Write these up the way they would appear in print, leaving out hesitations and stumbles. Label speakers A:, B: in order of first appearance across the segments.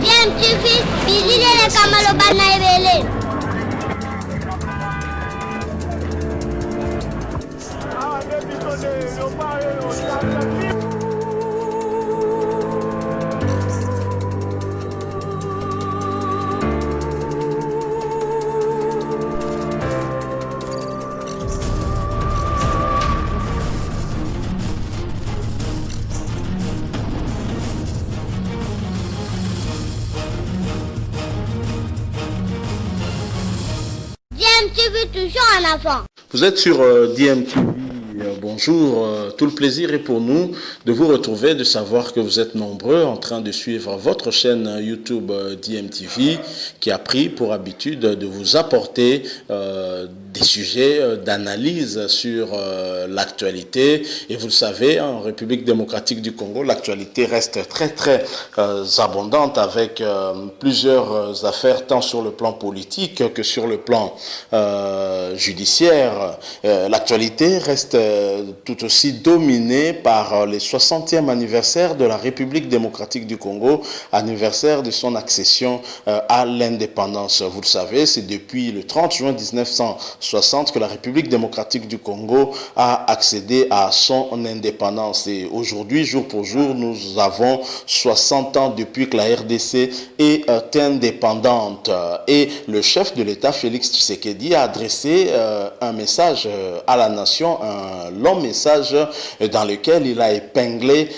A: DMTV, Billy Kamalo Banaibele. DMTV toujours en avant.
B: Vous êtes sur DMTV. Bonjour, tout le plaisir est pour nous de vous retrouver, de savoir que vous êtes nombreux en train de suivre votre chaîne YouTube DMTV qui a pris pour habitude de vous apporter des sujets d'analyse sur l'actualité. Et vous le savez, en République démocratique du Congo, l'actualité reste très abondante avec plusieurs affaires tant sur le plan politique que sur le plan judiciaire. L'actualité reste tout aussi dominée par les 60e anniversaire de la République démocratique du Congo, anniversaire de son accession à l'indépendance. Vous le savez, c'est depuis le 30 juin 1960 que la République démocratique du Congo a accédé à son indépendance. Et aujourd'hui, jour pour jour, nous avons 60 ans depuis que la RDC est indépendante. Et le chef de l'État, Félix Tshisekedi, a adressé un message à la nation, un long message dans lequel il a épinglé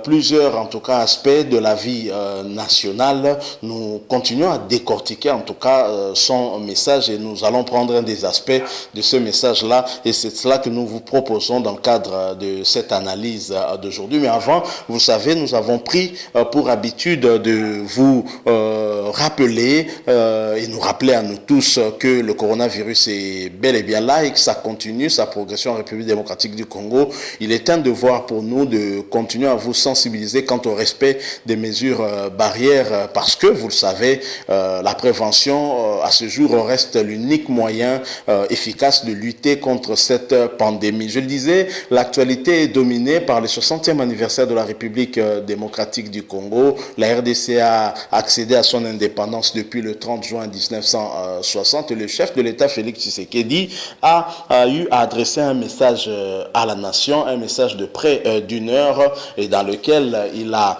B: plusieurs, en tout cas, aspects de la vie nationale. Nous continuons à décortiquer, en tout cas, son message et nous allons prendre un des aspects de ce message-là et c'est cela que nous vous proposons dans le cadre de cette analyse d'aujourd'hui. Mais avant, vous savez, nous avons pris pour habitude de vous rappeler et nous rappeler à nous tous que le coronavirus est bel et bien là et que ça continue sa progression en République démocratique du Congo. Il est un devoir pour nous de continuer à vous sensibiliser quant au respect des mesures barrières parce que, vous le savez, la prévention à ce jour reste l'unique moyen efficace de lutter contre cette pandémie. Je le disais, l'actualité est dominée par le 60e anniversaire de la République démocratique du Congo. La RDC a accédé à son indépendance depuis le 30 juin 1960 et le chef de l'État, Félix Tshisekedi, a eu à adresser un message à la nation, un message de près d'une heure et dans lequel il a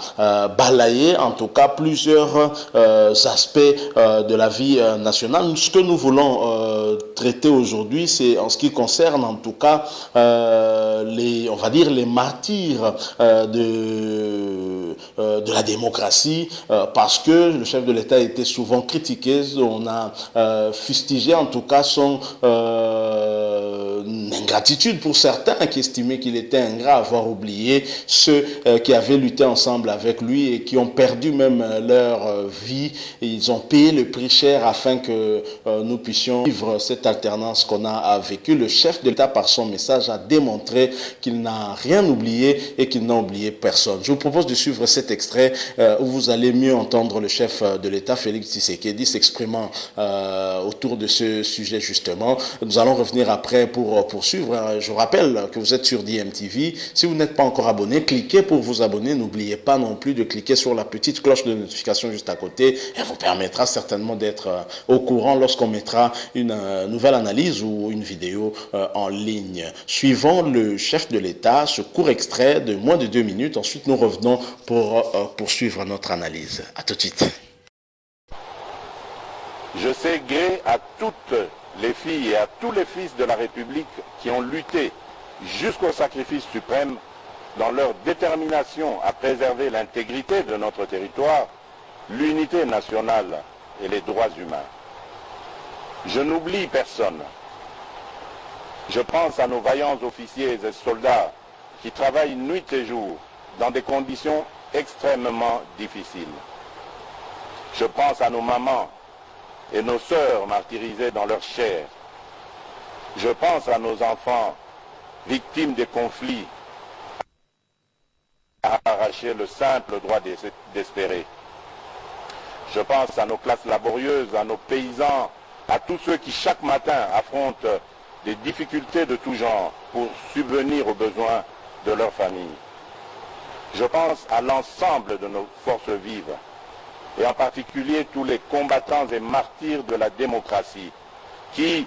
B: balayé en tout cas plusieurs aspects de la vie nationale. Ce que nous voulons traiter aujourd'hui, c'est en ce qui concerne en tout cas on va dire les martyrs de la démocratie parce que le chef de l'État était souvent critiqué, on a fustigé en tout cas son ingratitude pour certains qui estimaient qu'il était ingrat à avoir oublié ceux qui avaient lutté ensemble avec lui et qui ont perdu même leur vie et ils ont payé le prix cher afin que nous puissions vivre cette alternance qu'on a vécue. Le chef de l'État par son message a démontré qu'il n'a rien oublié et qu'il n'a oublié personne. Je vous propose de suivre cet extrait où vous allez mieux entendre le chef de l'État, Félix Tshisekedi, s'exprimant autour de ce sujet justement. Nous allons revenir après pour poursuivre. Je vous rappelle que vous êtes sur DMTV. Si vous n'êtes pas encore abonné, cliquez pour vous abonner. N'oubliez pas non plus de cliquer sur la petite cloche de notification juste à côté. Elle vous permettra certainement d'être au courant lorsqu'on mettra une nouvelle analyse ou une vidéo en ligne. Suivons le chef de l'État, ce court extrait de moins de 2 minutes. Ensuite, nous revenons pour poursuivre notre analyse. À tout de suite.
C: Je sais gré à toutes les filles et à tous les fils de la République qui ont lutté jusqu'au sacrifice suprême dans leur détermination à préserver l'intégrité de notre territoire, l'unité nationale et les droits humains. Je n'oublie personne. Je pense à nos vaillants officiers et soldats qui travaillent nuit et jour dans des conditions extrêmement difficiles. Je pense à nos mamans et nos sœurs martyrisées dans leur chair. Je pense à nos enfants victimes des conflits à arracher le simple droit d'espérer. Je pense à nos classes laborieuses, à nos paysans, à tous ceux qui chaque matin affrontent des difficultés de tout genre pour subvenir aux besoins de leur famille. Je pense à l'ensemble de nos forces vives, et en particulier tous les combattants et martyrs de la démocratie, qui,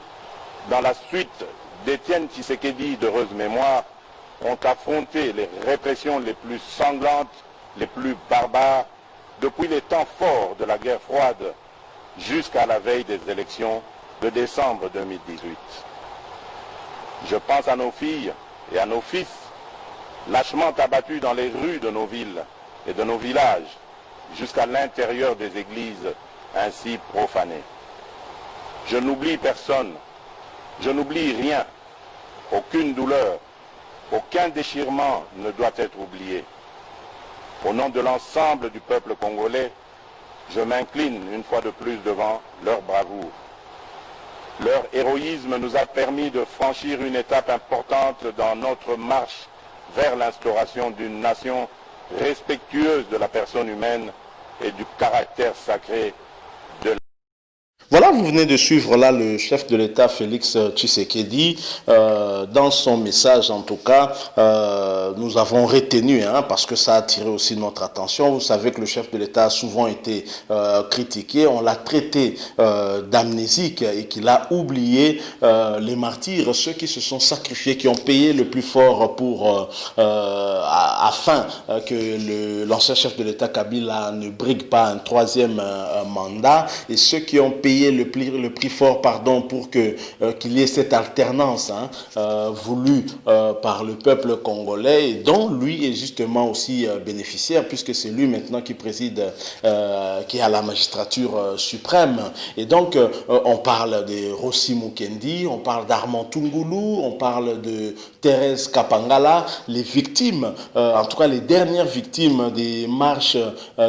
C: dans la suite d'Étienne Tshisekedi d'heureuse mémoire, ont affronté les répressions les plus sanglantes, les plus barbares, depuis les temps forts de la guerre froide jusqu'à la veille des élections de décembre 2018. Je pense à nos filles et à nos fils, lâchement abattus dans les rues de nos villes et de nos villages, jusqu'à l'intérieur des églises ainsi profanées. Je n'oublie personne, je n'oublie rien, aucune douleur, aucun déchirement ne doit être oublié. Au nom de l'ensemble du peuple congolais, je m'incline une fois de plus devant leur bravoure. Leur héroïsme nous a permis de franchir une étape importante dans notre marche vers l'instauration d'une nation respectueuse de la personne humaine et du caractère sacré de la...
B: Voilà, vous venez de suivre là le chef de l'État Félix Tshisekedi. Dans son message, en tout cas, nous avons retenu, parce que ça a attiré aussi notre attention. Vous savez que le chef de l'État a souvent été critiqué. On l'a traité d'amnésique et qu'il a oublié les martyrs, ceux qui se sont sacrifiés, qui ont payé le plus fort pour afin que l'ancien chef de l'État Kabila ne brigue pas un troisième mandat, et ceux qui ont payé le prix fort pour qu'il y ait cette alternance voulue par le peuple congolais, et dont lui est justement aussi bénéficiaire, puisque c'est lui maintenant qui préside, qui est à la magistrature suprême. Et donc on parle de Rossi Mukendi, on parle d'Armand Tungulu, on parle de Thérèse Kapangala, les victimes, en tout cas les dernières victimes des marches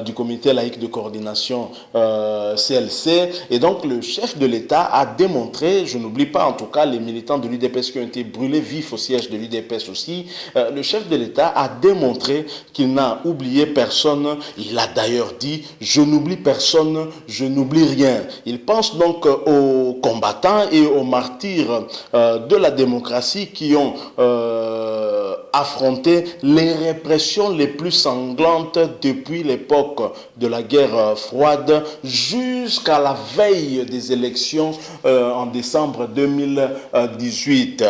B: du comité laïque de coordination CLC. Et donc le chef de l'État a démontré, je n'oublie pas en tout cas les militants de l'UDPS qui ont été brûlés vifs au siège de l'UDPS aussi, le chef de l'État a démontré qu'il n'a oublié personne. Il a d'ailleurs dit « Je n'oublie personne, je n'oublie rien ». Il pense donc aux combattants et aux martyrs de la démocratie qui ont affronté les répressions les plus sanglantes depuis l'époque de la guerre froide jusqu'à la veille des élections en décembre 2018.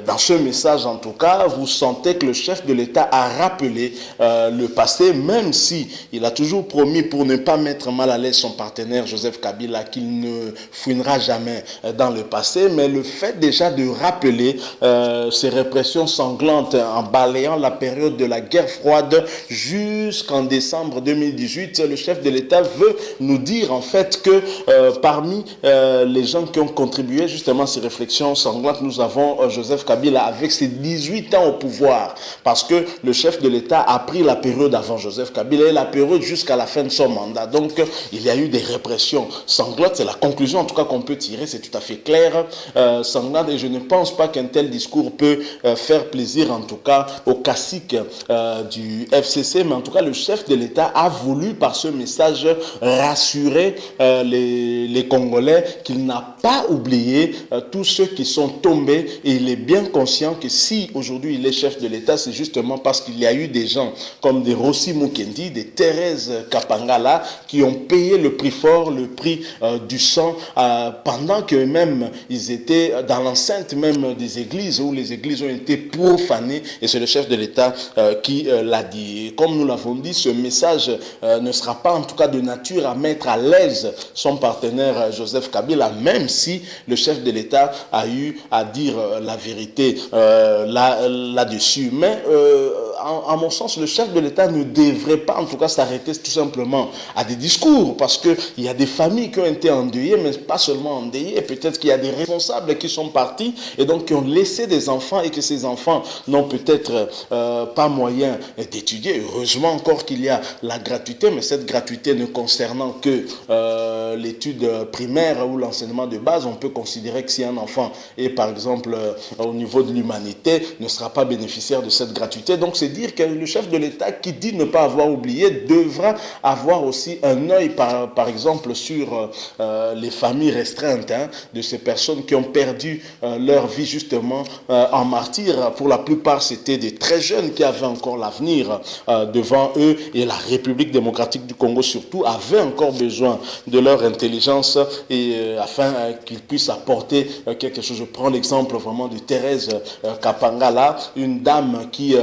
B: Dans ce message, en tout cas, vous sentez que le chef de l'État a rappelé le passé, même si il a toujours promis, pour ne pas mettre mal à l'aise son partenaire Joseph Kabila, qu'il ne fouinera jamais dans le passé. Mais le fait déjà de rappeler ces répressions sanglantes en balayant la période de la guerre froide jusqu'en décembre 2018, le chef de l'État veut nous dire en fait que parmi les gens qui ont contribué justement à ces réflexions sanglantes, nous avons Joseph Kabila avec ses 18 ans au pouvoir, parce que le chef de l'État a pris la période avant Joseph Kabila et la période jusqu'à la fin de son mandat. Donc il y a eu des répressions sanglantes, c'est la conclusion en tout cas qu'on peut tirer, c'est tout à fait clair, sanglante, et je ne pense pas qu'un tel discours peut faire plaisir en tout cas aux caciques du FCC, mais en tout cas le chef de l'État a voulu par ce message rassurer les Congolais qu'il n'a pas oublié tous ceux qui sont tombés, et il est bien conscient que si aujourd'hui il est chef de l'État, c'est justement parce qu'il y a eu des gens comme des Rossi Mukendi, des Thérèse Kapangala qui ont payé le prix fort, le prix du sang, pendant que même ils étaient dans l'enceinte même des églises, où les églises ont été profanées, et c'est le chef de l'État qui l'a dit. Et comme nous l'avons dit, ce message ne sera pas en tout cas de nature à mettre à l'aise son partenaire Joseph Kabila, même si le chef de l'État a eu à dire la vérité là-dessus. Mais à mon sens, le chef de l'État ne devrait pas en tout cas s'arrêter tout simplement à des discours, parce qu'il y a des familles qui ont été endeuillées, mais pas seulement endeuillées, peut-être qu'il y a des responsables qui sont partis et donc qui ont laissé des enfants, et que ces enfants n'ont peut-être pas moyen d'étudier. Heureusement encore qu'il y a la gratuité, mais cette gratuité ne concernant que l'étude primaire ou l'enseignement de base, on peut considérer que si un enfant est par exemple au niveau de l'humanité, ne sera pas bénéficiaire de cette gratuité. Donc c'est dire que le chef de l'État qui dit ne pas avoir oublié devra avoir aussi un œil, par exemple, sur les familles restreintes de ces personnes qui ont perdu leur vie justement en martyr. Pour la plupart, c'était des très jeunes qui avaient encore l'avenir devant eux, et la République démocratique du Congo surtout avait encore besoin de leur intelligence et afin qu'ils puissent apporter quelque chose. Je prends l'exemple vraiment de Thérèse Kapangala, une dame qui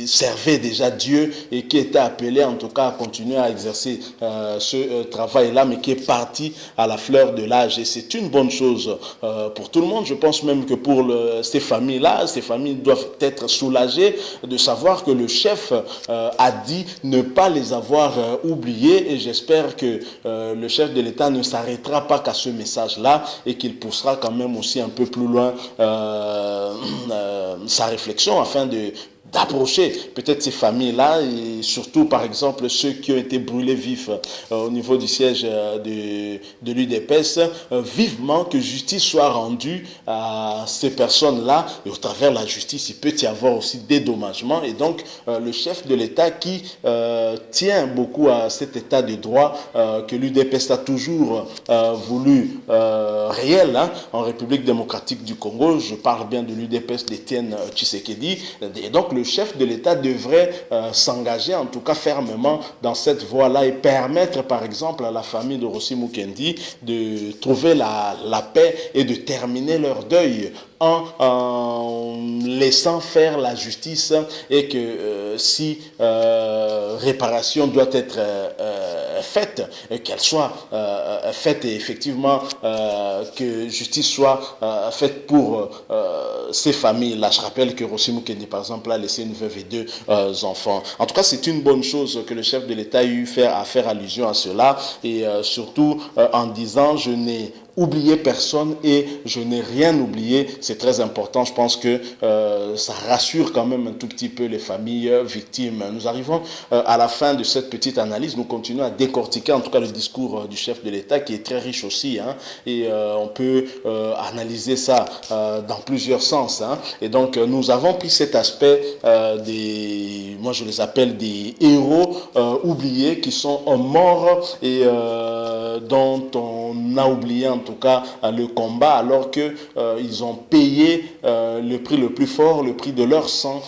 B: servait déjà Dieu et qui était appelée en tout cas à continuer à exercer ce travail-là, mais qui est partie à la fleur de l'âge. Et c'est une bonne chose pour tout le monde. Je pense même que pour ces familles-là, ces familles doivent être soulagées de savoir que le chef a dit ne pas les avoir oubliés, et j'espère que le chef de l'État ne s'arrêtera pas qu'à ce message-là et qu'il poussera quand même aussi un peu plus loin sa réflexion afin d'approcher peut-être ces familles-là, et surtout par exemple ceux qui ont été brûlés vifs au niveau du siège de l'UDPS, vivement que justice soit rendue à ces personnes-là, et au travers de la justice il peut y avoir aussi dédommagement. Et donc le chef de l'État qui tient beaucoup à cet état de droit que l'UDPS a toujours voulu réel en République démocratique du Congo, je parle bien de l'UDPS d'Étienne Tshisekedi, et donc le chef de l'État devrait s'engager en tout cas fermement dans cette voie-là et permettre par exemple à la famille de Rossi Mukendi de trouver la paix et de terminer leur deuil en laissant faire la justice, et que si réparation doit être faite, qu'elle soit faite, et effectivement que justice soit faite pour ces familles-là. Je rappelle que Rossi Mukendi par exemple a laissé une veuve et deux enfants. En tout cas, c'est une bonne chose que le chef de l'État ait eu à faire allusion à cela, et surtout en disant je n'ai oublié personne et je n'ai rien oublié. C'est très important. Je pense que ça rassure quand même un tout petit peu les familles victimes. Nous arrivons à la fin de cette petite analyse. Nous continuons à décortiquer en tout cas le discours du chef de l'État qui est très riche aussi, et on peut analyser ça dans plusieurs sens, et donc nous avons pris cet aspect moi je les appelle des héros oubliés, qui sont morts et dont on a oublié en tout cas le combat, alors que ils ont payé le prix le plus fort, le prix de leur sang,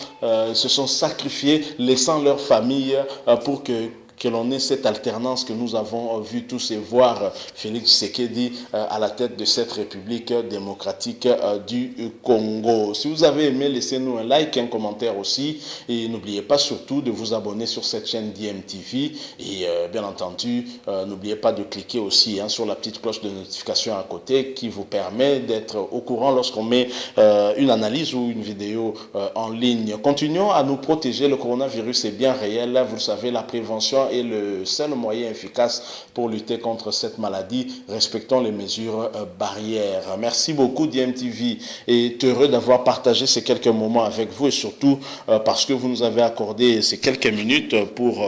B: se sont sacrifiés, laissant leur famille pour que l'on ait cette alternance que nous avons vu tous et voir Félix Tshisekedi à la tête de cette République démocratique du Congo. Si vous avez aimé, laissez-nous un like, un commentaire aussi, et n'oubliez pas surtout de vous abonner sur cette chaîne DMTV, et bien entendu n'oubliez pas de cliquer aussi sur la petite cloche de notification à côté qui vous permet d'être au courant lorsqu'on met une analyse ou une vidéo en ligne. Continuons à nous protéger, le coronavirus est bien réel, vous le savez, la prévention est le seul moyen efficace pour lutter contre cette maladie. Respectons les mesures barrières. Merci beaucoup DMTV, et heureux d'avoir partagé ces quelques moments avec vous, et surtout parce que vous nous avez accordé ces quelques minutes pour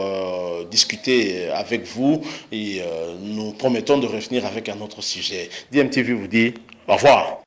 B: discuter avec vous, et nous promettons de revenir avec un autre sujet. DMTV vous dit au revoir.